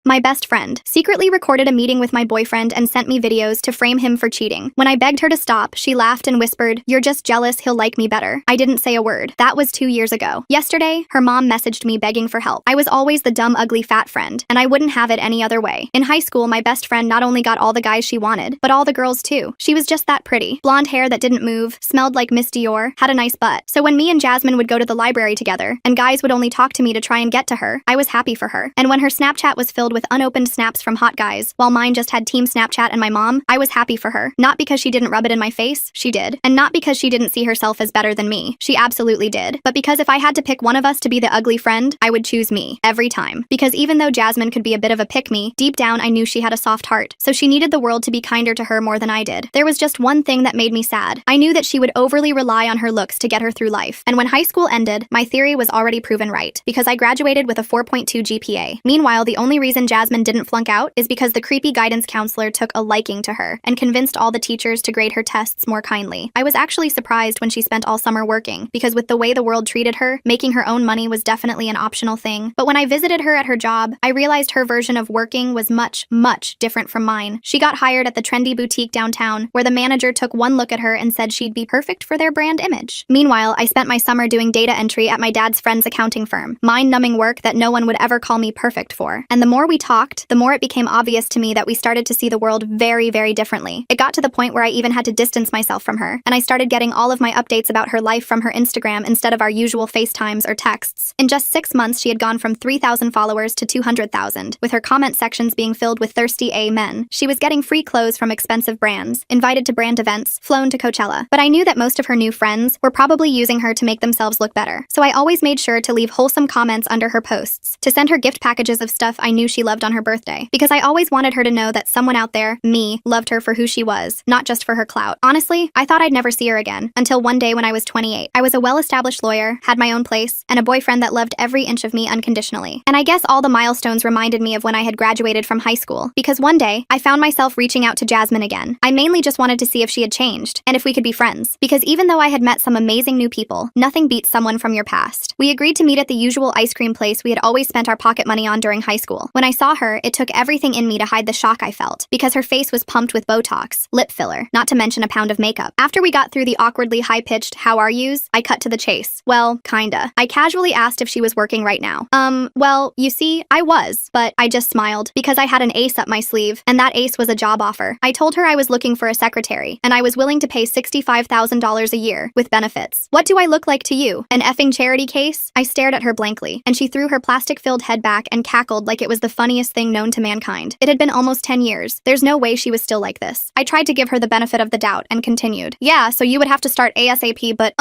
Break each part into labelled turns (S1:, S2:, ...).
S1: My best friend secretly recorded a meeting with my boyfriend and sent me videos to frame him for cheating. When I begged her to stop, she laughed and whispered, "You're just jealous, he'll like me better." I didn't say a word. That was 2 years ago. Yesterday, her mom messaged me begging for help. I was always the dumb, ugly, fat friend, and I wouldn't have it any other way. In high school, my best friend not only got all the guys she wanted, but all the girls too. She was just that pretty. Blonde hair that didn't move, smelled like Miss Dior, had a nice butt. So when me and Jasmine would go to the library together, and guys would only talk to me to try and get to her, I was happy for her. And when her Snapchat was filled with unopened snaps from hot guys, while mine just had Team Snapchat and my mom, I was happy for her. Not because she didn't rub it in my face, she did. And not because she didn't see herself as better than me, she absolutely did. But because if I had to pick one of us to be the ugly friend, I would choose me, every time. Because even though Jasmine could be a bit of a pick-me, deep down I knew she had a soft heart. So she needed the world to be kinder to her more than I did. There was just one thing that made me sad. I knew that she would overly rely on her looks to get her through life. And when high school ended, my theory was already proven right, because I graduated with a 4.2 GPA. Meanwhile, the only reason Jasmine didn't flunk out is because the creepy guidance counselor took a liking to her and convinced all the teachers to grade her tests more kindly. I was actually surprised when she spent all summer working, because with the way the world treated her, making her own money was definitely an optional thing. But when I visited her at her job, I realized her version of working was much, much different from mine. She got hired at the trendy boutique downtown, where the manager took one look at her and said she'd be perfect for their brand image. Meanwhile, I spent my summer doing data entry at my dad's friend's accounting firm, mind-numbing work that no one would ever call me perfect for. And the more we talked, the more it became obvious to me that we started to see the world very, very differently. It got to the point where I even had to distance myself from her, and I started getting all of my updates about her life from her Instagram instead of our usual FaceTimes or texts. In just 6 months, she had gone from 3,000 followers to 200,000, with her comment sections being filled with thirsty A men. She was getting free clothes from expensive brands, invited to brand events, flown to Coachella. But I knew that most of her new friends were probably using her to make themselves look better. So I always made sure to leave wholesome comments under her posts, to send her gift packages of stuff I knew she loved on her birthday, because I always wanted her to know that someone out there, me, loved her for who she was, not just for her clout. Honestly, I thought I'd never see her again, until one day when I was 28. I was a well-established lawyer, had my own place, and a boyfriend that loved every inch of me unconditionally. And I guess all the milestones reminded me of when I had graduated from high school, because one day, I found myself reaching out to Jasmine again. I mainly just wanted to see if she had changed, and if we could be friends. Because even though I had met some amazing new people, nothing beats someone from your past. We agreed to meet at the usual ice cream place we had always spent our pocket money on during high school. When I saw her, it took everything in me to hide the shock I felt, because her face was pumped with Botox, lip filler, not to mention a pound of makeup. After we got through the awkwardly high-pitched "how are yous," I cut to the chase. Well, kinda. I casually asked if she was working right now. Well, you see, I was, but I just smiled, because I had an ace up my sleeve, and that ace was a job offer. I told her I was looking for a secretary, and I was willing to pay $65,000 a year, with benefits. What do I look like to you? An effing charity case? I stared at her blankly, and she threw her plastic-filled head back and cackled like it was the funniest thing known to mankind. It had been almost 10 years. There's no way she was still like this. I tried to give her the benefit of the doubt and continued. "Yeah, so you would have to start ASAP, but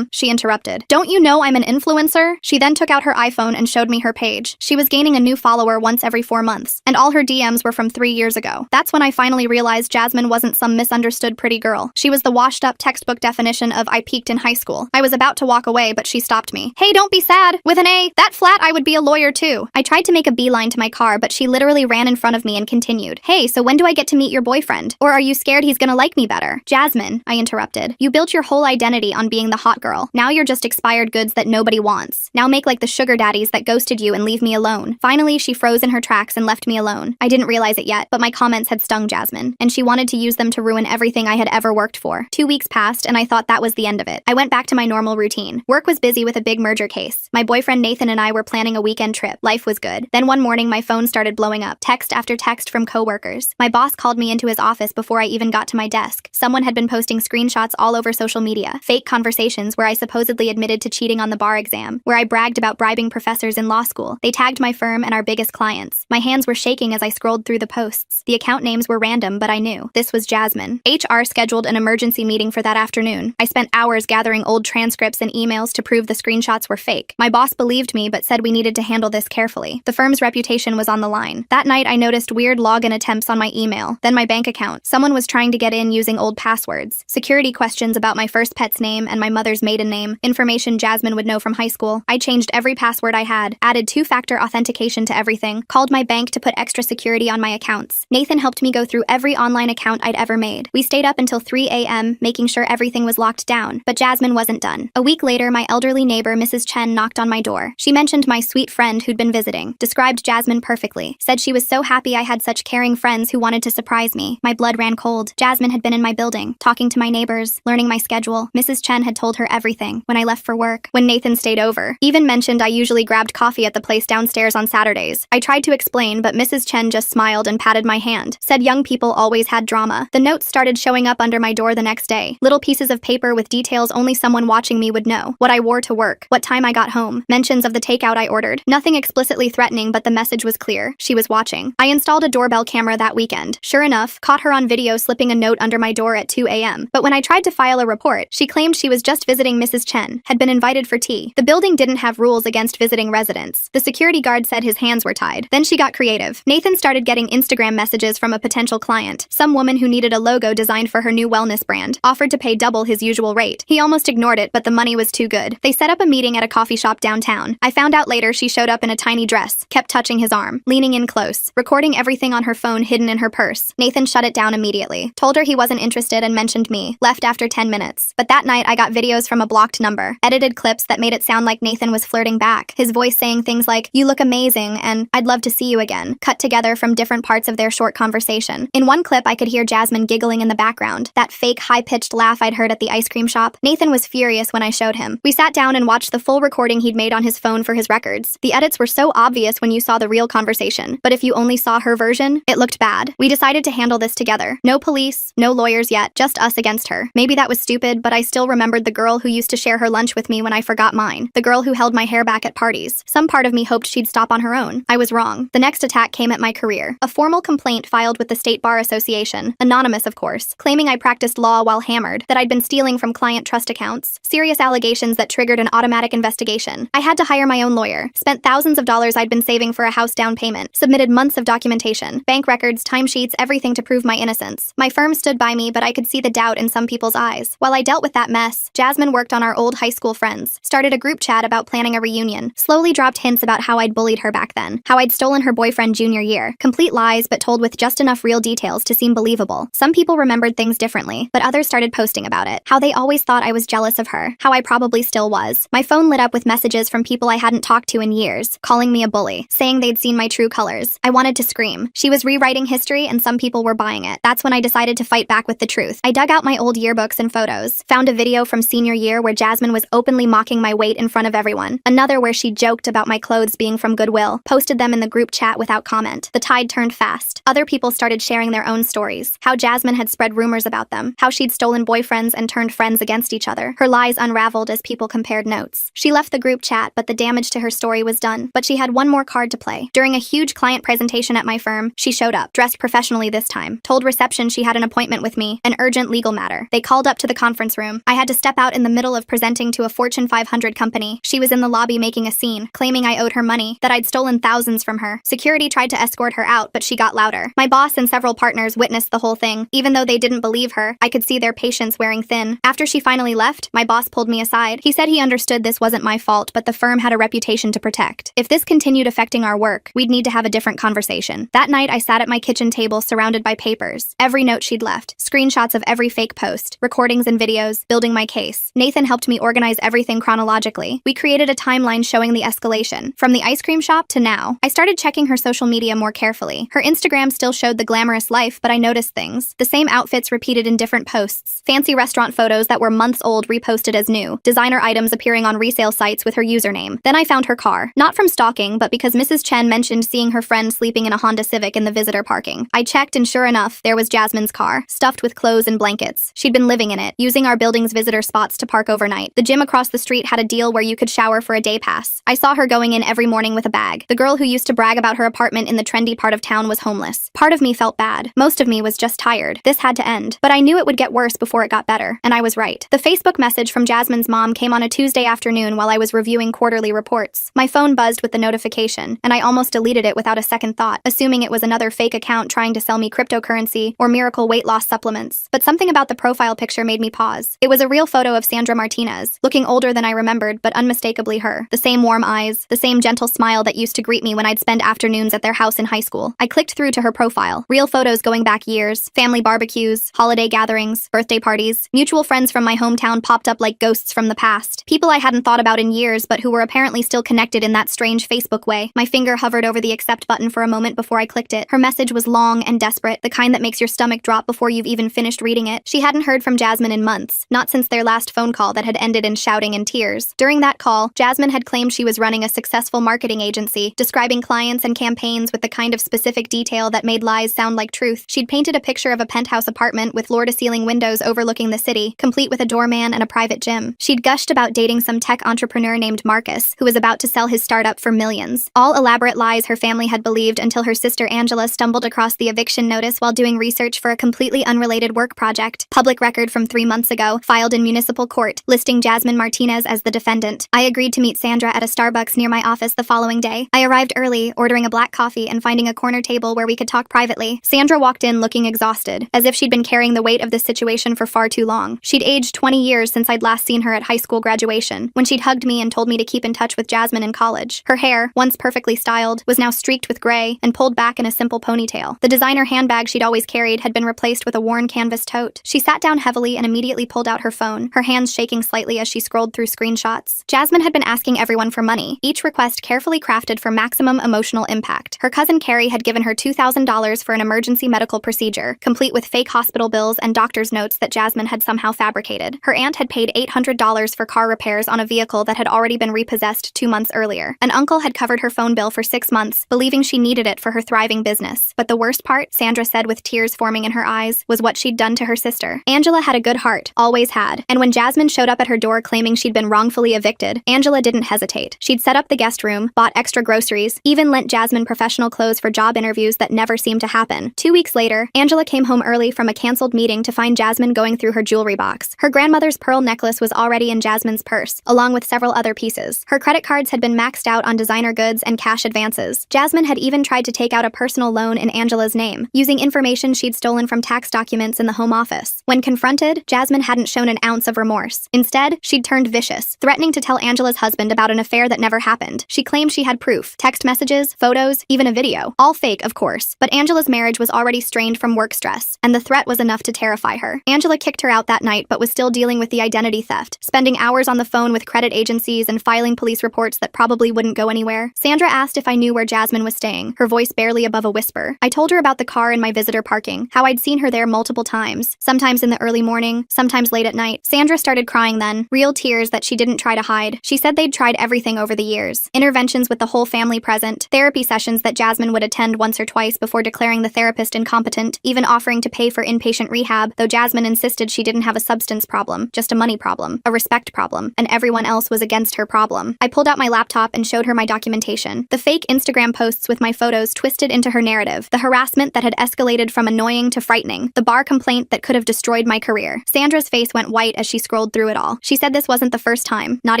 S1: she interrupted. "Don't you know I'm an influencer?" She then took out her iPhone and showed me her page. She was gaining a new follower once every 4 months, and all her DMs were from 3 years ago. That's when I finally realized Jasmine wasn't some misunderstood pretty girl. She was the washed-up textbook definition of "I peaked in high school." I was about to walk away, but she stopped me. "Hey, don't be sad. With an A, that flat I would be a lawyer too." I tried to make a beeline to my car, but she literally ran in front of me and continued. "Hey, so when do I get to meet your boyfriend? Or are you scared he's gonna like me better?" "Jasmine," I interrupted, "you built your whole identity on being the hot girl. Now you're just expired goods that nobody wants. Now make like the sugar daddies that ghosted you and leave me alone." Finally, she froze in her tracks and left me alone. I didn't realize it yet, but my comments had stung Jasmine, and she wanted to use them to ruin everything I had ever worked for. 2 weeks passed, and I thought that was the end of it. I went back to my normal routine. Work was busy with a big merger case. My boyfriend Nathan and I were planning a weekend trip. Life was good. Then one morning, my phone started blowing up, text after text from coworkers. My boss called me into his office before I even got to my desk. Someone had been posting screenshots all over social media, fake conversations where I supposedly admitted to cheating on the bar exam, where I bragged about bribing professors in law school. They tagged my firm and our biggest clients. My hands were shaking as I scrolled through the posts. The account names were random, but I knew. This was Jasmine. HR scheduled an emergency meeting for that afternoon. I spent hours gathering old transcripts and emails to prove the screenshots were fake. My boss believed me, but said we needed to handle this carefully. The firm's reputation was on the line. That night, I noticed weird login attempts on my email, then my bank account. Someone was trying to get in using old passwords. Security questions about my first pet's name and my mother's maiden name, information Jasmine would know from high school. I changed every password I had, added two-factor authentication to everything, called my bank to put extra security on my accounts. Nathan helped me go through every online account I'd ever made. We stayed up until 3 a.m., making sure everything was locked down. But Jasmine wasn't done. A week later, my elderly neighbor, Mrs. Chen, knocked on my door. She mentioned my sweet friend who'd been visiting, described Jasmine perfectly, perfectly. Said she was so happy I had such caring friends who wanted to surprise me. My blood ran cold. Jasmine had been in my building, talking to my neighbors, learning my schedule. Mrs. Chen had told her everything when I left for work, when Nathan stayed over. Even mentioned I usually grabbed coffee at the place downstairs on Saturdays. I tried to explain, but Mrs. Chen just smiled and patted my hand. Said young people always had drama. The notes started showing up under my door the next day. Little pieces of paper with details only someone watching me would know. What I wore to work, what time I got home, mentions of the takeout I ordered. Nothing explicitly threatening, but the message was clear. She was watching. I installed a doorbell camera that weekend. Sure enough, caught her on video slipping a note under my door at 2 a.m. But when I tried to file a report, she claimed she was just visiting Mrs. Chen, had been invited for tea. The building didn't have rules against visiting residents. The security guard said his hands were tied. Then she got creative. Nathan started getting Instagram messages from a potential client, some woman who needed a logo designed for her new wellness brand, offered to pay double his usual rate. He almost ignored it, but the money was too good. They set up a meeting at a coffee shop downtown. I found out later she showed up in a tiny dress, kept touching his arm, leaning in close, recording everything on her phone hidden in her purse. Nathan shut it down immediately, told her he wasn't interested and mentioned me, left after 10 minutes. But that night I got videos from a blocked number, edited clips that made it sound like Nathan was flirting back, his voice saying things like, "You look amazing," and "I'd love to see you again," cut together from different parts of their short conversation. In one clip I could hear Jasmine giggling in the background, that fake high-pitched laugh I'd heard at the ice cream shop. Nathan was furious when I showed him. We sat down and watched the full recording he'd made on his phone for his records. The edits were so obvious when you saw the real conversation, but if you only saw her version, it looked bad. We decided to handle this together. No police, no lawyers yet, just us against her. Maybe that was stupid, but I still remembered the girl who used to share her lunch with me when I forgot mine. The girl who held my hair back at parties. Some part of me hoped she'd stop on her own. I was wrong. The next attack came at my career. A formal complaint filed with the State Bar Association, anonymous of course, claiming I practiced law while hammered, that I'd been stealing from client trust accounts. Serious allegations that triggered an automatic investigation. I had to hire my own lawyer, spent thousands of dollars I'd been saving for a house down payment, submitted months of documentation, bank records, timesheets, everything to prove my innocence. My firm stood by me, but I could see the doubt in some people's eyes. While I dealt with that mess, Jasmine worked on our old high school friends, started a group chat about planning a reunion, slowly dropped hints about how I'd bullied her back then, how I'd stolen her boyfriend junior year. Complete lies, but told with just enough real details to seem believable. Some people remembered things differently, but others started posting about it. How they always thought I was jealous of her, how I probably still was. My phone lit up with messages from people I hadn't talked to in years, calling me a bully, saying they'd seen my true colors. I wanted to scream. She was rewriting history and some people were buying it. That's when I decided to fight back with the truth. I dug out my old yearbooks and photos, found a video from senior year where Jasmine was openly mocking my weight in front of everyone, another where she joked about my clothes being from Goodwill, posted them in the group chat without comment. The tide turned fast. Other people started sharing their own stories, how Jasmine had spread rumors about them, how she'd stolen boyfriends and turned friends against each other. Her lies unraveled as people compared notes. She left the group chat, but the damage to her story was done. But she had one more card to play. During a huge client presentation at my firm, she showed up, dressed professionally this time, told reception she had an appointment with me, an urgent legal matter. They called up to the conference room. I had to step out in the middle of presenting to a Fortune 500 company. She was in the lobby making a scene, claiming I owed her money, that I'd stolen thousands from her. Security tried to escort her out, but she got louder. My boss and several partners witnessed the whole thing. Even though they didn't believe her, I could see their patience wearing thin. After she finally left, my boss pulled me aside. He said he understood this wasn't my fault, but the firm had a reputation to protect. If this continued affecting our work, we'd need to have a different conversation. That night, I sat at my kitchen table surrounded by papers. Every note she'd left, screenshots of every fake post, recordings and videos, building my case. Nathan helped me organize everything chronologically. We created a timeline showing the escalation, from the ice cream shop to now. I started checking her social media more carefully. Her Instagram still showed the glamorous life, but I noticed things. The same outfits repeated in different posts. Fancy restaurant photos that were months old reposted as new. Designer items appearing on resale sites with her username. Then I found her car. Not from stalking, but because Mrs. Chen mentioned seeing her friend sleeping in a Honda Civic in the visitor parking. I checked and sure enough, there was Jasmine's car, stuffed with clothes and blankets. She'd been living in it, using our building's visitor spots to park overnight. The gym across the street had a deal where you could shower for a day pass. I saw her going in every morning with a bag. The girl who used to brag about her apartment in the trendy part of town was homeless. Part of me felt bad. Most of me was just tired. This had to end. But I knew it would get worse before it got better, and I was right. The Facebook message from Jasmine's mom came on a Tuesday afternoon while I was reviewing quarterly reports. My phone buzzed with the notification, and I almost deleted it without a second thought, assuming it was another fake account trying to sell me cryptocurrency or miracle weight loss supplements. But something about the profile picture made me pause. It was a real photo of Sandra Martinez, looking older than I remembered, but unmistakably her. The same warm eyes, the same gentle smile that used to greet me when I'd spend afternoons at their house in high school. I clicked through to her profile. Real photos going back years, family barbecues, holiday gatherings, birthday parties. Mutual friends from my hometown popped up like ghosts from the past. People I hadn't thought about in years, but who were apparently still connected in that strange Facebook way. My finger hovered over the accept button for a moment before I clicked it. Her message was long and desperate, the kind that makes your stomach drop before you've even finished reading it. She hadn't heard from Jasmine in months, not since their last phone call that had ended in shouting and tears. During that call, Jasmine had claimed she was running a successful marketing agency, describing clients and campaigns with the kind of specific detail that made lies sound like truth. She'd painted a picture of a penthouse apartment with floor-to-ceiling windows overlooking the city, complete with a doorman and a private gym. She'd gushed about dating some tech entrepreneur named Marcus, who was about to sell his startup for millions. All elaborate lies her family had believed until her sister Angela stumbled across the eviction notice while doing research for a completely unrelated work project. Public record from 3 months ago, filed in municipal court, listing Jasmine Martinez as the defendant. I agreed to meet Sandra at a Starbucks near my office the following day. I arrived early, ordering a black coffee and finding a corner table where we could talk privately. Sandra walked in looking exhausted, as if she'd been carrying the weight of this situation for far too long. She'd aged 20 years since I'd last seen her at high school graduation, when she'd hugged me and told me to keep in touch with Jasmine in college. Her hair, once perfectly styled, was now streaked with gray and pulled back in a simple ponytail. The designer handbag she'd always carried had been replaced with a worn canvas tote. She sat down heavily and immediately pulled out her phone, her hands shaking slightly as she scrolled through screenshots. Jasmine had been asking everyone for money, each request carefully crafted for maximum emotional impact. Her cousin Carrie had given her $2,000 for an emergency medical procedure, complete with fake hospital bills and doctor's notes that Jasmine had somehow fabricated. Her aunt had paid $800 for car repairs on a vehicle that had already been repossessed 2 months earlier. An uncle had covered her phone bill for 6 months, believing she needed it for her thriving business. But the worst part, Sandra said with tears forming in her eyes, was what she'd done to her sister. Angela had a good heart, always had, and when Jasmine showed up at her door claiming she'd been wrongfully evicted, Angela didn't hesitate. She'd set up the guest room, bought extra groceries, even lent Jasmine professional clothes for job interviews that never seemed to happen. 2 weeks later, Angela came home early from a canceled meeting to find Jasmine going through her jewelry box. Her grandmother's pearl necklace was already in Jasmine's purse, along with several other pieces. Her credit cards had been maxed out on designer goods and cash advances. Jasmine had even tried to take out a personal loan in Angela's name, using information she'd stolen from tax documents in the home office. When confronted, Jasmine hadn't shown an ounce of remorse. Instead, she'd turned vicious, threatening to tell Angela's husband about an affair that never happened. She claimed she had proof, text messages, photos, even a video. All fake, of course, but Angela's marriage was already strained from work stress, and the threat was enough to terrify her. Angela kicked her out that night but was still dealing with the identity theft, spending hours on the phone with credit agencies and filing police reports that probably wouldn't go anywhere. Sandra asked if I knew where Jasmine was staying, her voice barely above a whisper. I told her about the car in my visitor parking, how I'd seen her there multiple times, sometimes in the early morning, sometimes late at night. Sandra started crying then, real tears that she didn't try to hide. She said they'd tried everything over the years. Interventions with the whole family present, therapy sessions that Jasmine would attend once or twice before declaring the therapist incompetent, even offering to pay for inpatient rehab, though Jasmine insisted she didn't have a substance problem, just a money problem, a respect problem, and everyone else was against her problem. I pulled out my laptop and showed her my documentation. The fake Instagram posts with my photos twisted into her narrative, the harassment that had escalated from annoying to frightening, the bar complaint that could have destroyed my career. Sandra's face went white as she scrolled through it all. She said this wasn't the first time, not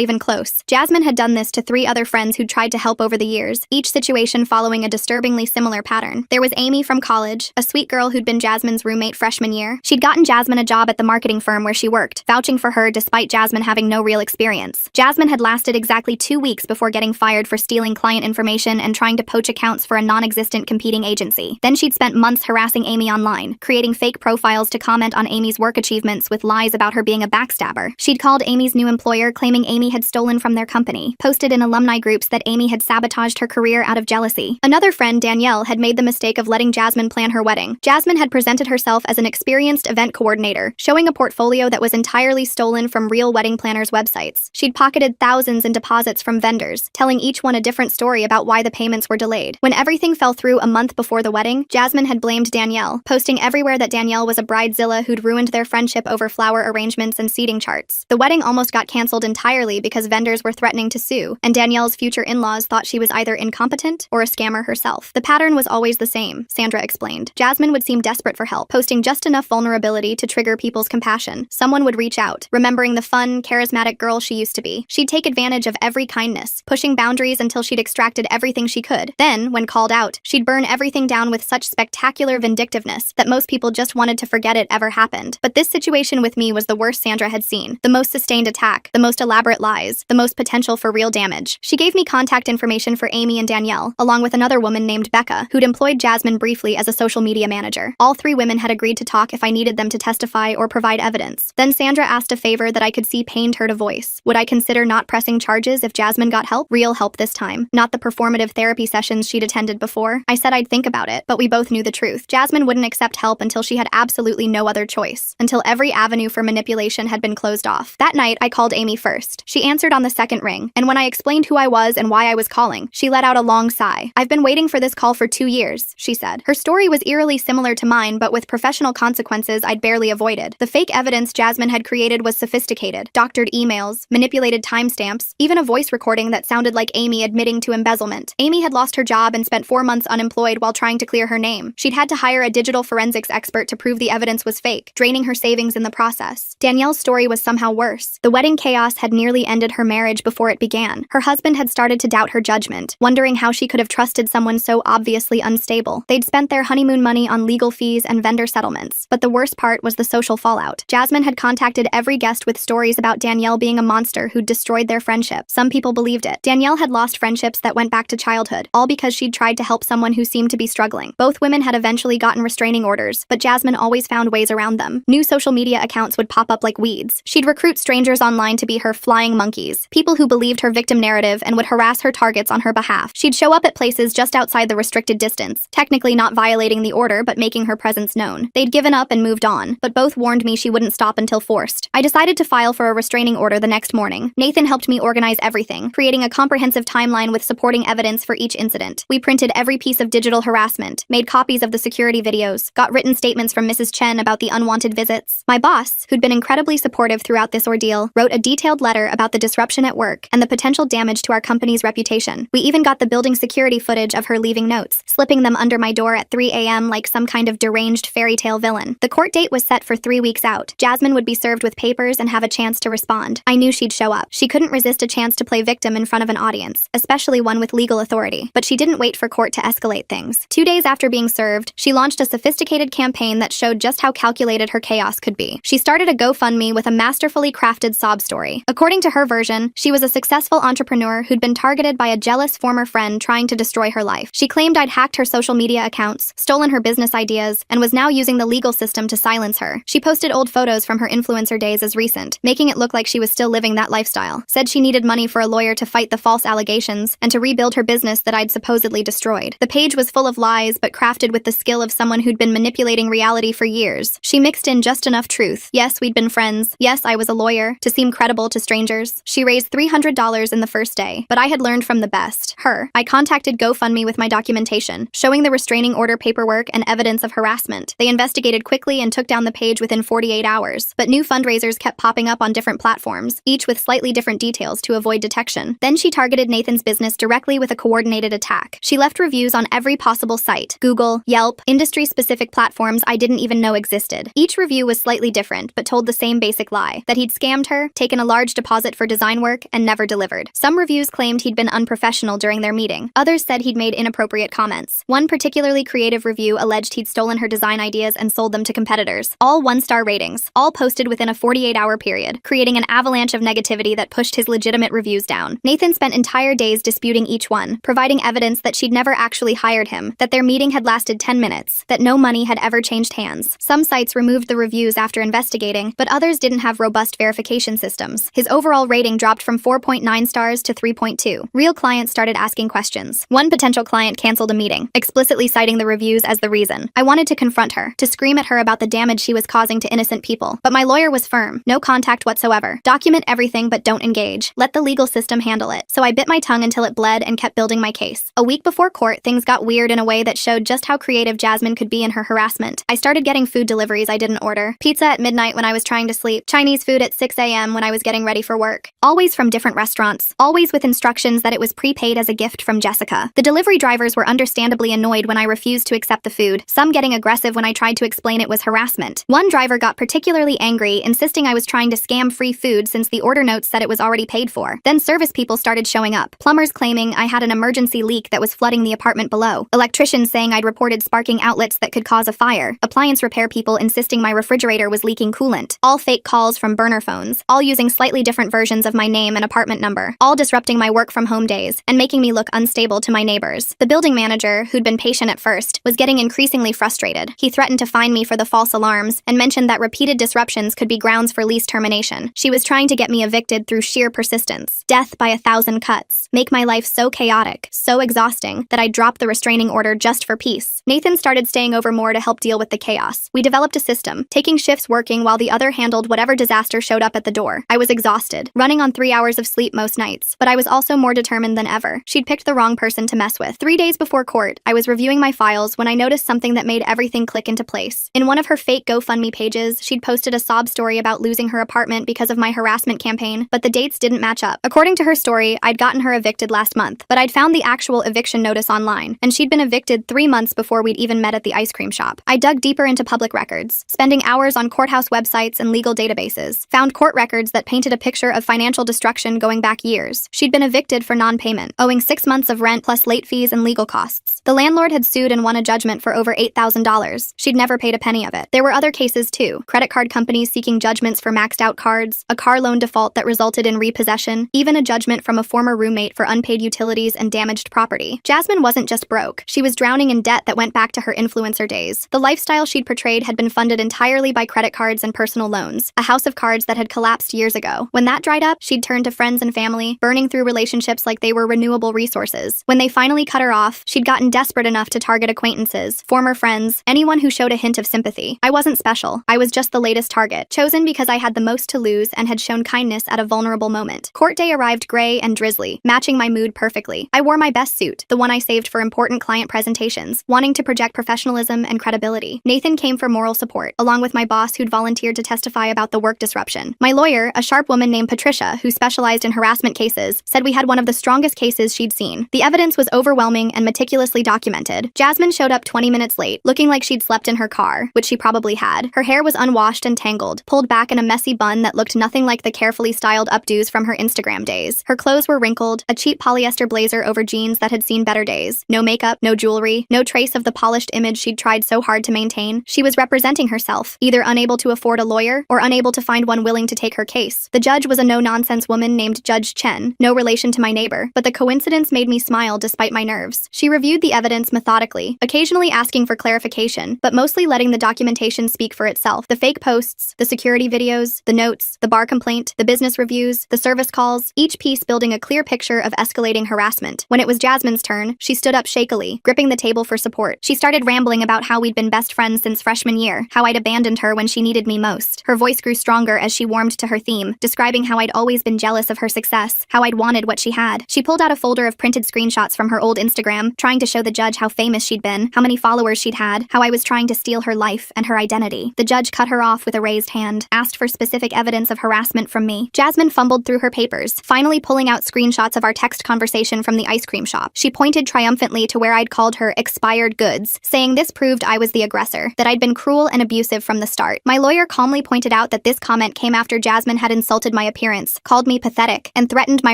S1: even close. Jasmine had done this to 3 other friends who'd tried to help over the years, each situation following a disturbingly similar pattern. There was Amy from college, a sweet girl who'd been Jasmine's roommate freshman year. She'd gotten Jasmine a job at the marketing firm where she worked, vouching for her despite Jasmine having no real experience. Jasmine had lasted exactly 2 weeks before getting fired for stealing client information and trying to poach accounts for a non-existent competing agency. Then she'd spent months harassing Amy online, creating fake profiles to comment on Amy's work achievements with lies about her being a backstabber. She'd called Amy's new employer claiming Amy had stolen from their company, posted in alumni groups that Amy had sabotaged her career out of jealousy. Another friend, Danielle, had made the mistake of letting Jasmine plan her wedding. Jasmine had presented herself as an experienced event coordinator, showing a portfolio that was entirely stolen from real wedding planners' websites. She'd pocketed thousands in deposits from vendors, telling each one a different story about why the payments were delayed. When everything fell through a month before the wedding, Jasmine had blamed Danielle, posting everywhere that Danielle was a bridezilla who'd ruined their friendship over flower arrangements and seating charts. The wedding almost got canceled entirely because vendors were threatening to sue, and Danielle's future in-laws thought she was either incompetent or a scammer herself. The pattern was always the same, Sandra explained. Jasmine would seem desperate for help, posting just enough vulnerability to trigger people's compassion. Someone would reach out, remembering the fun, charismatic girl she used to be. She'd take advantage of every kindness, pushing boundaries until she'd extracted everything she could. Then, when called out, she'd burn everything down with such spectacular vindictiveness that most people just wanted to forget it ever happened. But this situation with me was the worst Sandra had seen. The most sustained attack, the most elaborate lies, the most potential for real damage. She gave me contact information for Amy and Danielle, along with another woman named Becca, who'd employed Jasmine briefly as a social media manager. All 3 women had agreed to talk if I needed them to testify or provide evidence. Then Sandra asked a favor that I could see pained her to voice. Would I consider not pressing charges if Jasmine got help? Real help this time, not the performative therapy sessions she'd attended before. I said I'd think about it, but we both knew the truth. Jasmine wouldn't accept help until she had absolutely no other choice, until every avenue for manipulation had been closed off. That night, I called Amy first. She answered on the second ring, and when I explained who I was and why I was calling, she let out a long sigh. "I've been waiting for this call for 2 years," she said. Her story was eerily similar to mine, but with professional consequences I'd barely avoided. The fake evidence Jasmine had created was sophisticated. Doctored emails, manipulated timestamps, even a voice recording that sounded like Amy admitting to embezzlement. Amy had lost her job and spent 4 months unemployed while trying to clear her name. She'd had to hire a digital forensics expert to prove the evidence was fake, draining her savings in the process. Danielle's story was somehow worse. The wedding chaos had nearly ended her marriage before it began. Her husband had started to doubt her judgment, wondering how she could have trusted someone so obviously unstable. They'd spent their honeymoon money on legal fees and vendor settlements, but the worst part was the social fallout. Jasmine had contacted every guest with stories about Danielle being a monster who'd destroyed their friendship. Some people believed it. Danielle had lost friendships that went back to childhood, all because she'd tried to help someone who seemed to be struggling. Both women had eventually gotten restraining orders, but Jasmine always found ways around them. New social media accounts would pop up like weeds. She'd recruit strangers online to be her flying monkeys, people who believed her victim narrative and would harass her targets on her behalf. She'd show up at places just outside the restricted distance, technically not violating the order but making her presence known. They'd given up and moved on, but both warned me she wouldn't stop until forced. I decided to file for a restraining order the next morning. Nathan helped me organize everything, creating a comprehensive timeline with supporting evidence for each incident. We printed every piece of digital harassment, made copies of the security videos, got written statements from Mrs. Chen about the unwanted visits. My boss, who'd been incredibly supportive throughout this ordeal, wrote a detailed letter about the disruption at work and the potential damage to our company's reputation. We even got the building security footage of her leaving notes, slipping them under my door at 3 a.m. like some kind of deranged fairy tale villain. The court date was set for 3 weeks out. Jasmine would be served with papers and have a chance to respond. I knew she'd show up. She couldn't resist a chance to play victim in front of an audience, especially one with legal authority. But she didn't wait for court to escalate things. 2 days after being served, she launched a sophisticated campaign that showed just how calculated her chaos could be. She started a GoFundMe with a masterfully crafted sob story. According to her version, she was a successful entrepreneur who'd been targeted by a jealous former friend trying to destroy her life. She claimed I'd hacked her social media accounts, stolen her business ideas, and was now using the legal system to silence her. She posted old photos from her influencer days as recent, making it look like she was still living that lifestyle. Said she needed money for a lawyer to fight the false allegations and to rebuild her business that I'd supposedly destroyed. The page was full of lies, but crafted with the skill of someone who'd been manipulating reality for years. She mixed in just enough truth. Yes, we'd been friends. Yes, I was a lawyer, to seem credible to strangers. She raised $300 in the first day, but I had learned from the best. Her. I contacted GoFundMe with my documentation, showing the restraining order paperwork and evidence of harassment. They investigated quickly and took down the page within 48 hours, but new fundraisers kept popping up on different platforms, each with slightly different details to avoid detection. Then she targeted Nathan's business directly with a coordinated attack. She left reviews on every possible site, Google, Yelp, industry-specific platforms I didn't even know existed. Each review was slightly different, but told the same basic lie, that he'd scammed her, taken a large deposit for design work, and never delivered. Some reviews claimed he'd been unprofessional during their meeting. Others said he'd made inappropriate comments. One particularly creative review alleged he'd stolen her design ideas and sold them to competitors. All 1-star ratings, all posted within a 48-hour period, creating an avalanche of negativity that pushed his legitimate reviews down. Nathan spent entire days disputing each one, providing evidence that she'd never actually hired him, that their meeting had lasted 10 minutes, that no money had ever changed hands. Some sites removed the reviews after investigating, but others didn't have robust verification systems. His overall rating dropped from 4.9 stars to 3.2. Real clients started asking questions. One potential client canceled a meeting, explicitly citing the reviews as the reason. I wanted to confront her, to scream at her about the damage she was causing to innocent people, but my lawyer was firm. No contact whatsoever. Document everything but don't engage. Let the legal system handle it. So I bit my tongue until it bled and kept building my case. A week before court, things got weird in a way that showed just how creative Jasmine could be in her harassment. I started getting food deliveries I didn't order. Pizza at midnight when I was trying to sleep. Chinese food at 6 a.m. when I was getting ready for work. Always from different restaurants. Always with instructions that it was prepaid as a gift from Jessica. The delivery drivers were understandably annoyed when I refused to accept the food, some getting aggressive when I tried to explain it was harassment. One driver got particularly angry, insisting I was trying to scam free food since the order notes said it was already paid for. Then service people started showing up. Plumbers claiming I had an emergency leak that was flooding the apartment below. Electricians saying I'd reported sparking outlets that could cause a fire. Appliance repair people insisting my refrigerator was leaking coolant. All fake calls from burner phones, all using slightly different versions of my name and apartment number, all disrupting my work from home days and making me look unstable to my neighbors. The building manager, who'd been patient at first, was getting increasingly frustrated. He threatened to fine me for the false alarms and mentioned that repeated disruptions could be grounds for lease termination. She was trying to get me evicted through sheer persistence. Death by 1,000 cuts. Make my life so chaotic chaotic, so exhausting, that I dropped the restraining order just for peace. Nathan started staying over more to help deal with the chaos. We developed a system, taking shifts working while the other handled whatever disaster showed up at the door. I was exhausted, running on 3 hours of sleep most nights, but I was also more determined than ever. She'd picked the wrong person to mess with. 3 days before court, I was reviewing my files when I noticed something that made everything click into place. In one of her fake GoFundMe pages, she'd posted a sob story about losing her apartment because of my harassment campaign, but the dates didn't match up. According to her story, I'd gotten her evicted last month, but I'd found the actual eviction notice online, and she'd been evicted 3 months before we'd even met at the ice cream shop. I dug deeper into public records, spending hours on courthouse websites and legal databases, found court records that painted a picture of financial destruction going back years. She'd been evicted for non-payment, owing 6 months of rent plus late fees and legal costs. The landlord had sued and won a judgment for over $8,000. She'd never paid a penny of it. There were other cases too. Credit card companies seeking judgments for maxed out cards, a car loan default that resulted in repossession, even a judgment from a former roommate for unpaid utilities and damaged property. Jasmine wasn't just broke. She was drowning in debt that went back to her influencer days. The lifestyle she'd portrayed had been funded entirely by credit cards and personal loans, a house of cards that had collapsed years ago. When that dried up, she'd turned to friends and family, burning through relationships like they were renewable resources. When they finally cut her off, she'd gotten desperate enough to target acquaintances, former friends, anyone who showed a hint of sympathy. I wasn't special. I was just the latest target, chosen because I had the most to lose and had shown kindness at a vulnerable moment. Court day arrived gray and drizzly, matching my mood perfectly. I wore my best suit, the one I saved for important client presentations, wanting to project professionalism and credibility. Nathan came for moral support, along with my boss who'd volunteered to testify about the work disruption. My lawyer, a sharp woman named Patricia, who specialized in harassment cases, said we had one of the strongest cases she'd seen. The evidence was overwhelming and meticulously documented. Jasmine showed up 20 minutes late, looking like she'd slept in her car, which she probably had. Her hair was unwashed and tangled, pulled back in a messy bun that looked nothing like the carefully styled updos from her Instagram days. Her clothes were wrinkled, a cheap polyester blazer over jeans that had seen better days. No makeup, no jewelry, no trace of the polished image she'd tried so hard to maintain. She was representing herself, either unable to afford a lawyer or unable to find one willing to take her case. The judge was a no-nonsense woman named Judge Chen, no relation to my neighbor, but the coincidence made me smile despite my nerves. She reviewed the evidence methodically, occasionally asking for clarification, but mostly letting the documentation speak for itself. The fake posts, the security videos, the notes, the bar complaint, the business reviews, the service calls, each piece building a clear picture of escalating harassment. When it was Jasmine's turn, she stood up shakily, gripping the table for support. She started rambling about how we'd been best friends since freshman year, how I'd abandoned her when she needed me most. Her voice grew stronger as she warmed to her theme, describing how I'd always been jealous of her success, how I'd wanted what she had. She pulled out a folder of printed screenshots from her old Instagram, trying to show the judge how famous she'd been, how many followers she'd had, how I was trying to steal her life and her identity. The judge cut her off with a raised hand, asked for specific evidence of harassment from me. Jasmine fumbled through her papers, finally pulling out screenshots of our text conversation from the ice cream shop. She pointed triumphantly to where I'd called her expired goods, saying this proved I was the aggressor, that I'd been cruel and abusive from the start. My lawyer calmly pointed out that this comment came after Jasmine had insulted my appearance, called me pathetic, and threatened my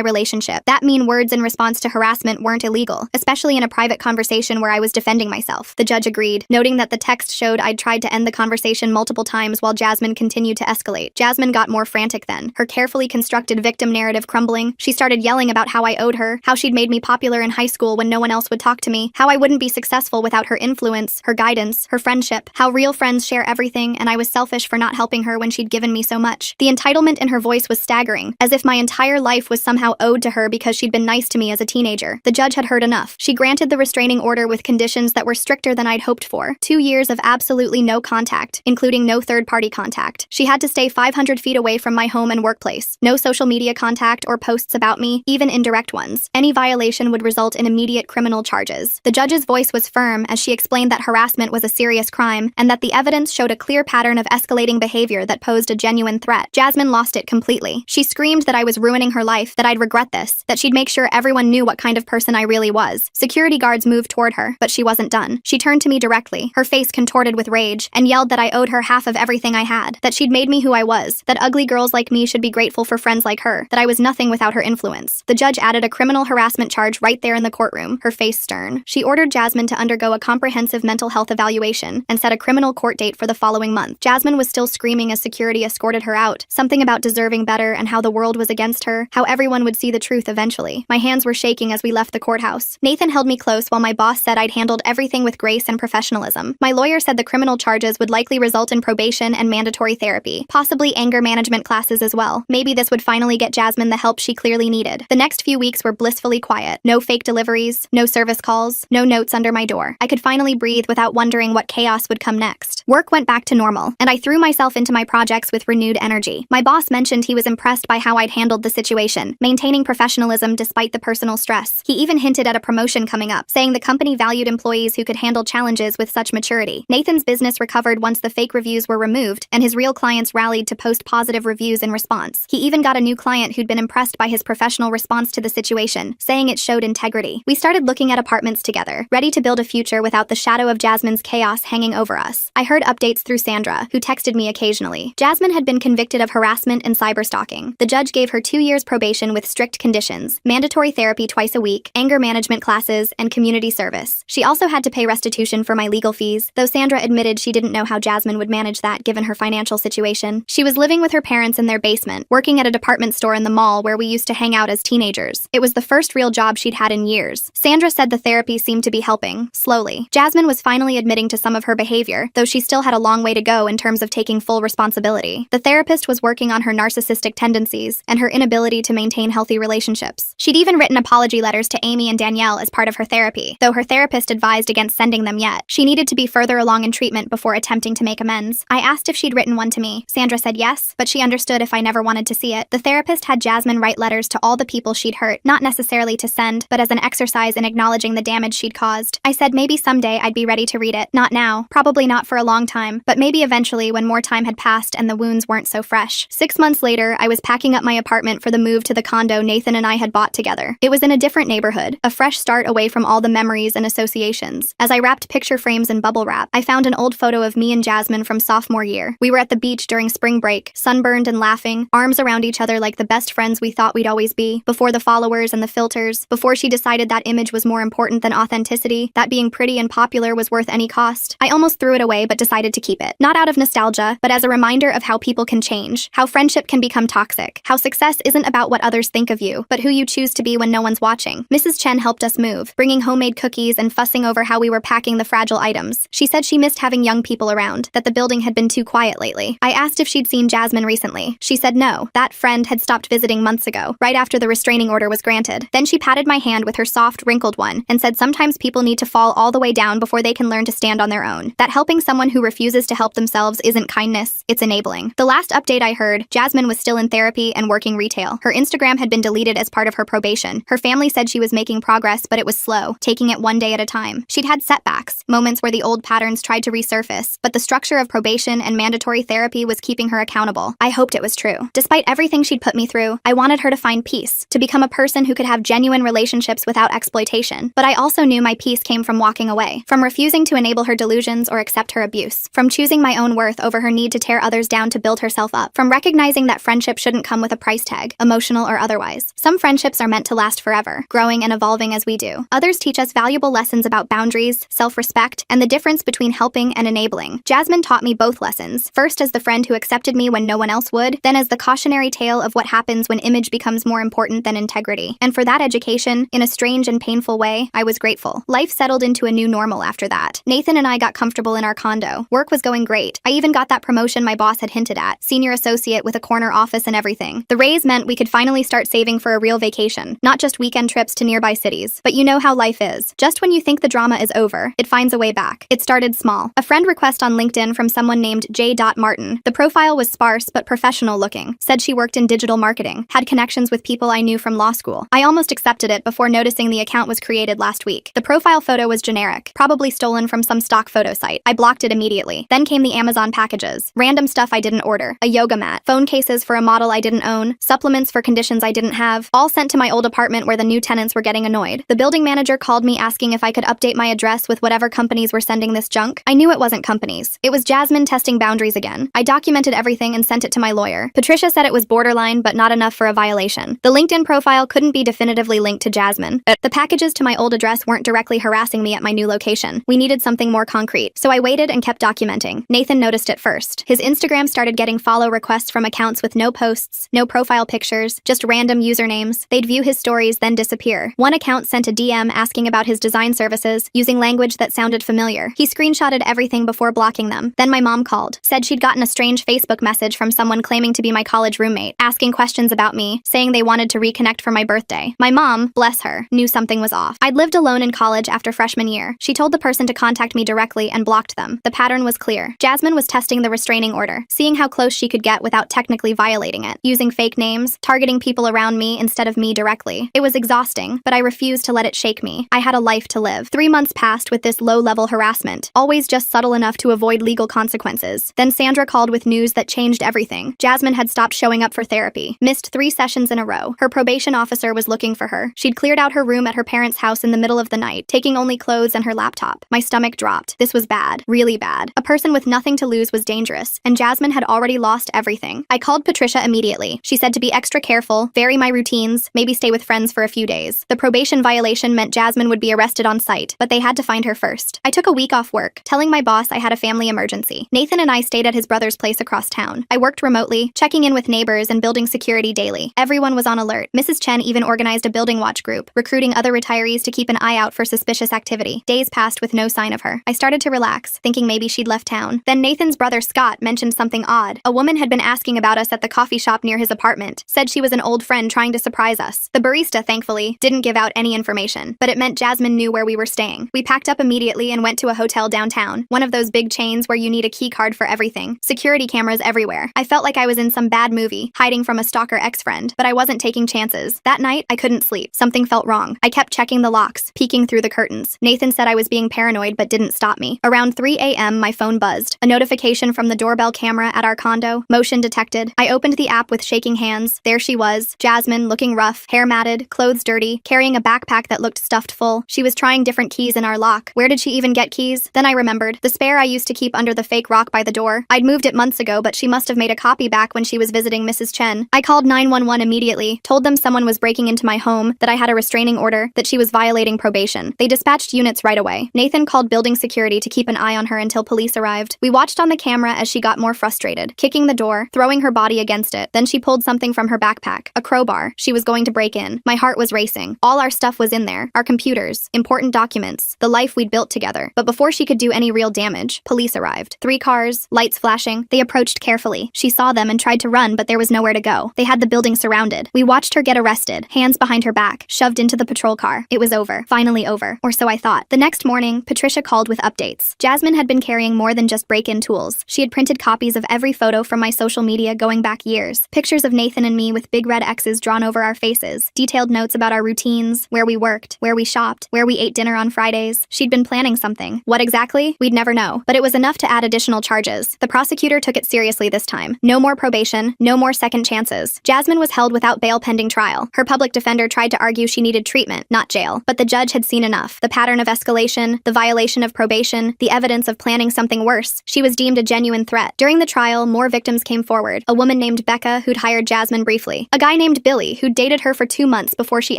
S1: relationship. That mean words in response to harassment weren't illegal, especially in a private conversation where I was defending myself. The judge agreed, noting that the text showed I'd tried to end the conversation multiple times while Jasmine continued to escalate. Jasmine got more frantic then, her carefully constructed victim narrative crumbling. She started yelling about how I owed her, how she'd made me popular in high school when no one else would talk to me, how I wouldn't be successful without her influence, her guidance, her friendship, how real friends share everything and I was selfish for not helping her when she'd given me so much. The entitlement in her voice was staggering, as if my entire life was somehow owed to her because she'd been nice to me as a teenager. The judge had heard enough. She granted the restraining order with conditions that were stricter than I'd hoped for. 2 years of absolutely no contact, including no third-party contact. She had to stay 500 feet away from my home and workplace. No social media contact or posts about me, even indirect ones. Any violation would result in immediate criminal charges. The judge's voice was firm as she explained that harassment was a serious crime and that the evidence showed a clear pattern of escalating behavior that posed a genuine threat. Jasmine lost it completely. She screamed that I was ruining her life, that I'd regret this, that she'd make sure everyone knew what kind of person I really was. Security guards moved toward her, but she wasn't done. She turned to me directly, her face contorted with rage, and yelled that I owed her half of everything I had, that she'd made me who I was, that ugly girls like me should be grateful for friends like her, that I was nothing without her influence. The judge added a criminal harassment charge right there in the courtroom, her face stern. She ordered Jasmine to undergo a comprehensive mental health evaluation and set a criminal court date for the following month. Jasmine was still screaming as security escorted her out, something about deserving better and how the world was against her, how everyone would see the truth eventually. My hands were shaking as we left the courthouse. Nathan held me close while my boss said I'd handled everything with grace and professionalism. My lawyer said the criminal charges would likely result in probation and mandatory therapy, possibly anger management classes as well. Maybe this would finally get Jasmine the help she clearly needed. The next few weeks were blissfully quiet. quiet. No fake deliveries, no service calls, no notes under my door. I could finally breathe without wondering what chaos would come next. Work went back to normal, and I threw myself into my projects with renewed energy. My boss mentioned he was impressed by how I'd handled the situation, maintaining professionalism despite the personal stress. He even hinted at a promotion coming up, saying the company valued employees who could handle challenges with such maturity. Nathan's business recovered once the fake reviews were removed, and his real clients rallied to post positive reviews in response. He even got a new client who'd been impressed by his professional response to the situation, saying it showed integrity. We started looking at apartments together, ready to build a future without the shadow of Jasmine's chaos hanging over us. I heard updates through Sandra, who texted me occasionally. Jasmine had been convicted of harassment and cyberstalking. The judge gave her 2 years probation with strict conditions, mandatory therapy twice a week, anger management classes, and community service. She also had to pay restitution for my legal fees, though Sandra admitted she didn't know how Jasmine would manage that given her financial situation. She was living with her parents in their basement, working at a department store in the mall where we used to hang out as teenagers. It was the first real job she'd had in years. Sandra said the therapy seemed to be helping, slowly. Jasmine was finally admitting to some of her behavior, though she still had a long way to go in terms of taking full responsibility. The therapist was working on her narcissistic tendencies and her inability to maintain healthy relationships. She'd even written apology letters to Amy and Danielle as part of her therapy, though her therapist advised against sending them yet. She needed to be further along in treatment before attempting to make amends. I asked if she'd written one to me. Sandra said yes, but she understood if I never wanted to see it. The therapist had Jasmine write letters to all the people she'd hurt, not necessarily to send, but as an exercise in acknowledging the damage she'd caused. I said maybe someday I'd be ready to read it. Not now, probably not for a long time, but maybe eventually when more time had passed and the wounds weren't so fresh. 6 months later, I was packing up my apartment for the move to the condo Nathan and I had bought together. It was in a different neighborhood, a fresh start away from all the memories and associations. As I wrapped picture frames in bubble wrap, I found an old photo of me and Jasmine from sophomore year. We were at the beach during spring break, sunburned and laughing, arms around each other like the best friends we thought we'd always be, before the followers and the filters, before she decided that image was more important than authenticity, that being pretty and popular was worth any cost. I almost threw it away but decided to keep it. Not out of nostalgia, but as a reminder of how people can change, how friendship can become toxic, how success isn't about what others think of you, but who you choose to be when no one's watching. Mrs. Chen helped us move, bringing homemade cookies and fussing over how we were packing the fragile items. She said she missed having young people around, that the building had been too quiet lately. I asked if she'd seen Jasmine recently. She said no, that friend had stopped visiting months ago, right after the restraining order was granted. Then she patted my hand with her soft, wrinkled one, and said sometimes people need to fall all the way down before they can learn to stand on their own. That helping someone who refuses to help themselves isn't kindness, it's enabling. The last update I heard, Jasmine was still in therapy and working retail. Her Instagram had been deleted as part of her probation. Her family said she was making progress, but it was slow, taking it one day at a time. She'd had setbacks, moments where the old patterns tried to resurface, but the structure of probation and mandatory therapy was keeping her accountable. I hoped it was true. Despite everything she'd put me through, I wanted her to find peace, to become a person who could have genuine relationships without exploitation. But I also knew my peace came from walking away, from refusing to enable her delusions or accept her abuse, from choosing my own worth over her need to tear others down to build herself up, from recognizing that friendship shouldn't come with a price tag, emotional or otherwise. Some friendships are meant to last forever, growing and evolving as we do. Others teach us valuable lessons about boundaries, self-respect, and the difference between helping and enabling. Jasmine taught me both lessons, first as the friend who accepted me when no one else would, then as the cautionary tale of what happens when image becomes more important than integrity. And for that education, in a strange and painful way, I was grateful. Life settled into a new normal after that. Nathan and I got comfortable in our condo. Work was going great. I even got that promotion my boss had hinted at, senior associate with a corner office and everything. The raise meant we could finally start saving for a real vacation, not just weekend trips to nearby cities. But you know how life is. Just when you think the drama is over, it finds a way back. It started small. A friend request on LinkedIn from someone named J. Martin. The profile was sparse but professional looking. Said she worked in digital marketing, had connections with people I knew from law school. I almost accepted it before noticing the account was created last week. The profile photo was generic, probably stolen from some stock photo site. I blocked it immediately. Then came the Amazon packages. Random stuff I didn't order. A yoga mat, phone cases for a model I didn't own, supplements for conditions I didn't have, all sent to my old apartment where the new tenants were getting annoyed. The building manager called me asking if I could update my address with whatever companies were sending this junk. I knew it wasn't companies. It was Jasmine testing boundaries again. I documented everything and sent it to my lawyer. Patricia said it was borderline but not enough for a violation. The LinkedIn profile couldn't be definitively linked to Jasmine. The packages to my old address weren't directly harassing me at my new location. We needed something more concrete. So I waited and kept documenting. Nathan noticed it first. His Instagram started getting follow requests from accounts with no posts, no profile pictures, just random usernames. They'd view his stories, then disappear. One account sent a DM asking about his design services, using language that sounded familiar. He screenshotted everything before blocking them. Then my mom called, said she'd gotten a strange Facebook message from someone claiming to be my college roommate, asking questions about me, saying they wanted to reconnect for my birthday. My mom, bless her, knew something was off. I'd lived alone in college after freshman year. She told the person to contact me directly and blocked them. The pattern was clear. Jasmine was testing the restraining order, seeing how close she could get without technically violating it, using fake names, targeting people around me instead of me directly. It was exhausting, but I refused to let it shake me. I had a life to live. 3 months passed with this low-level harassment, always just subtle enough to avoid legal consequences. Then Sandra called with news that changed everything. Jasmine had stopped showing up for therapy, missed 3 sessions in a row. Her probation officer was looking for her. She'd cleared out her room at her parents' house in the middle of the night, taking only clothes and her laptop. My stomach dropped. This was bad. Really bad. A person with nothing to lose was dangerous, and Jasmine had already lost everything. I called Patricia immediately. She said to be extra careful, vary my routines, maybe stay with friends for a few days. The probation violation meant Jasmine would be arrested on site, but they had to find her first. I took a week off work, telling my boss I had a family emergency. Nathan and I stayed at his brother's place across town. I worked remotely, checking in with neighbors and building security daily. Everyone was on alert. Mrs. Chen even organized a building watch group, recruiting other retirees to keep an eye out for suspicious activity. Days passed with no sign of her. I started to relax, thinking maybe she'd left town. Then Nathan's brother Scott mentioned something odd. A woman had been asking about us at the coffee shop near his apartment, said she was an old friend trying to surprise us. The barista, thankfully, didn't give out any information, but it meant Jasmine knew where we were staying. We packed up immediately and went to a hotel downtown, one of those big chains where you need a key card for everything. Security cameras everywhere. I felt like I was in some bad movie, hiding from a stalker ex-friend, but I wasn't taking chances. That night, I couldn't sleep. Something felt wrong. I kept checking the locks, peeking through the curtains. Nathan said I was being paranoid but didn't stop me. Around 3 a.m., my phone buzzed. A notification from the doorbell camera at our condo. Motion detected. I opened the app with shaking hands. There she was, Jasmine, looking rough, hair matted, clothes dirty, carrying a backpack that looked stuffed full. She was trying different keys in our lock. Where did she even get keys? Then I remembered. The spare I used to keep under the fake rock by the door. I'd moved it months ago, but she must have made a copy back when she was visiting Mrs. Chen. I called 911 immediately, told them someone was breaking into my home, that I had a restraining order, that she was violating probation. They dispatched units right away. Nathan called building security to keep an eye on her until police arrived. We watched on the camera as she got more frustrated, kicking the door, throwing her body against it. Then she pulled something from her backpack, a crowbar. She was going to break in. My heart was racing. All our stuff was in there. Our computers, important documents, the life we'd built together. But before she could do any real damage, police arrived. 3 cars, lights flashing. They approached carefully. She saw them and tried to run, but there was nowhere to go. They had the building surrounded. We watched her get arrested, hands behind her back, shoved into the patrol car. It was over. Finally over. Or so I thought. The next morning, Patricia called with updates. Jasmine had been carrying more than just break-in tools. She had printed copies of every photo from my social media going back years. Pictures of Nathan and me with big red X's drawn over our faces. Detailed notes about our routines, where we worked, where we shopped, where we ate dinner on Fridays. She'd been planning something. What exactly? We'd never know. But it was enough to add additional charges. The prosecutor took it seriously this time. No more probation, no more second chances. Jasmine was held without bail pending trial. Her public defender tried to argue she needed treatment, not jail. But the judge had seen enough. The pattern of escalation, the violation of probation, the evidence of planning something worse. She was deemed a genuine threat. During the trial, more victims came forward. A woman named Becca, who'd hired Jasmine briefly. A guy named Billy, who'd dated her for 2 months before she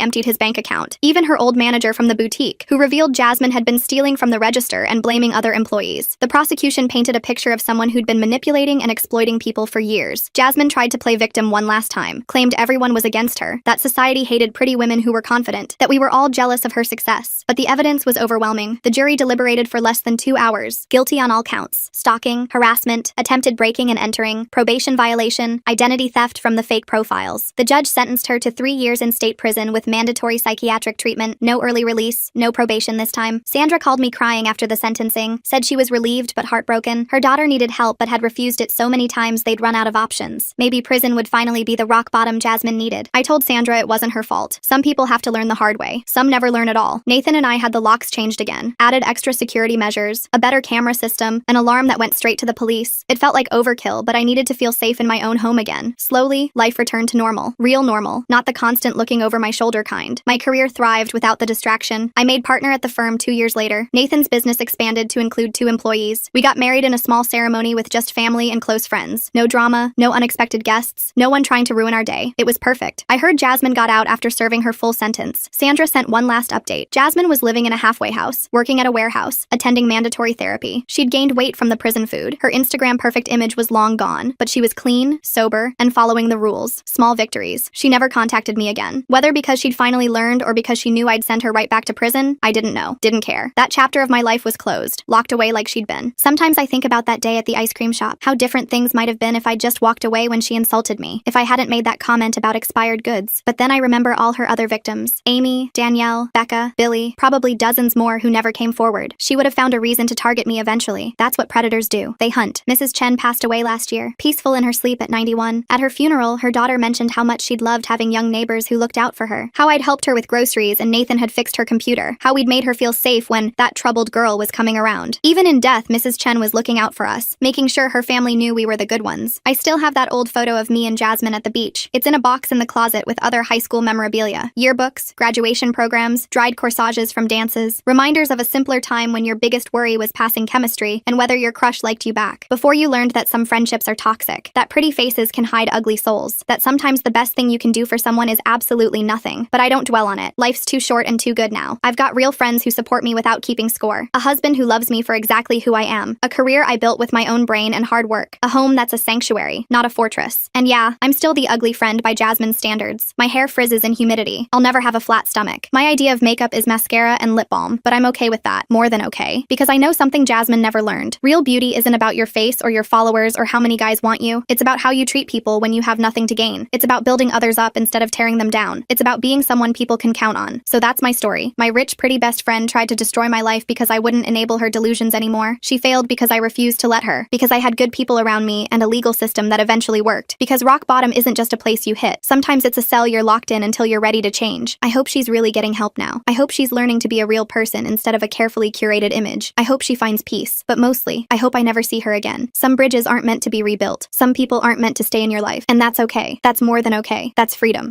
S1: emptied his bank account. Even her old manager from the boutique, who revealed Jasmine had been stealing from the register and blaming other employees. The prosecution painted a picture of someone who'd been manipulating and exploiting people for years. Jasmine tried to play victim one last time, claimed everyone was against her, that society hated pretty women who were confident, that we were all jealous of her success. But the evidence was overwhelming. The jury deliberated for less than 2 hours. Guilty on all counts. Stalking, harassment, attempted breaking and entering, probation violation, identity theft from the fake profiles. The judge sentenced her to 3 years in state prison with mandatory psychiatric treatment, no early release, no probation this time. Sandra called me crying after the sentencing, said she was relieved but heartbroken. Her daughter needed help but had refused it so many times they'd run out of options. Maybe prison would finally be the rock bottom Jasmine needed. I told Sandra it wasn't her fault. Some people have to learn the hard way. Some never learn at all. Nathan and I had the locks changed again, added extra security measures, a better camera system, an alarm that went straight to the police. It felt like overkill, but I needed to feel safe in my own home again. Slowly, life returned to normal. Real normal, not the constant looking over my shoulder kind. My career thrived without the distraction. I made partner at the firm 2 years later. Nathan's business expanded to include 2 employees. We got married in a small ceremony with just family and close friends. No drama, no unexpected guests, no one trying to ruin our day. It was perfect. I heard Jasmine got out after serving her full sentence. Sandra sent one last update. Jasmine was living in a halfway house, working at a warehouse, attending mandatory therapy. body. She'd gained weight from the prison food. Her Instagram perfect image was long gone, but she was clean, sober, and following the rules. Small victories. She never contacted me again. Whether because she'd finally learned or because she knew I'd send her right back to prison, I didn't know. Didn't care. That chapter of my life was closed, locked away like she'd been. Sometimes I think about that day at the ice cream shop, how different things might have been if I'd just walked away when she insulted me, if I hadn't made that comment about expired goods. But then I remember all her other victims. Amy, Danielle, Becca, Billy, probably dozens more who never came forward. She would have found a reason to target me eventually. That's what predators do. They hunt. Mrs. Chen passed away last year, peaceful in her sleep at 91. At her funeral, her daughter mentioned how much she'd loved having young neighbors who looked out for her, how I'd helped her with groceries and Nathan had fixed her computer, how we'd made her feel safe when that troubled girl was coming around. Even in death, Mrs. Chen was looking out for us, making sure her family knew we were the good ones. I still have that old photo of me and Jasmine at the beach. It's in a box in the closet with other high school memorabilia, yearbooks, graduation programs, dried corsages from dances, reminders of a simpler time when your biggest worry was passing chemistry and whether your crush liked you back. Before you learned that some friendships are toxic, that pretty faces can hide ugly souls, that sometimes the best thing you can do for someone is absolutely nothing. But I don't dwell on it. Life's too short and too good now. I've got real friends who support me without keeping score, a husband who loves me for exactly who I am, a career I built with my own brain and hard work, a home that's a sanctuary, not a fortress. And yeah, I'm still the ugly friend by Jasmine's standards. My hair frizzes in humidity. I'll never have a flat stomach. My idea of makeup is mascara and lip balm, but I'm okay with that, more than okay, because I know something Jasmine never learned. Real beauty isn't about your face or your followers or how many guys want you. It's about how you treat people when you have nothing to gain. It's about building others up instead of tearing them down. It's about being someone people can count on. So that's my story. My rich, pretty best friend tried to destroy my life because I wouldn't enable her delusions anymore. She failed because I refused to let her, because I had good people around me and a legal system that eventually worked, because rock bottom isn't just a place you hit. Sometimes it's a cell you're locked in until you're ready to change. I hope she's really getting help now. I hope she's learning to be a real person instead of a carefully curated image. I hope she finds peace. But mostly, I hope I never see her again. Some bridges aren't meant to be rebuilt. Some people aren't meant to stay in your life. And that's okay. That's more than okay. That's freedom.